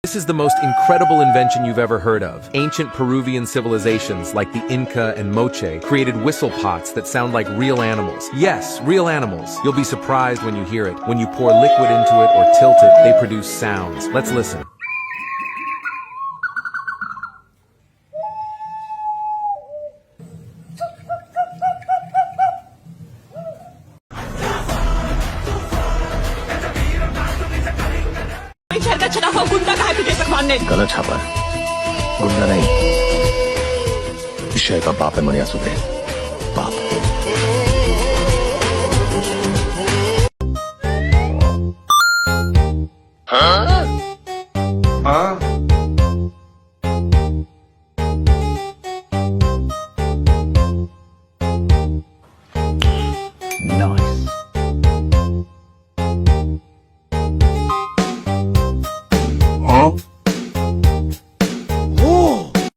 This is the most incredible invention you've ever heard of. Ancient Peruvian civilizations like the Inca and Moche created whistle pots that sound like real animals. Yes, real animals. You'll be surprised when you hear it. When you pour liquid into it or tilt it, they produce sounds. Let's listen. गलत छापा है, गुंडा नहीं, विषय का बाप है मनियासुद्दीन, बाप। हाँ?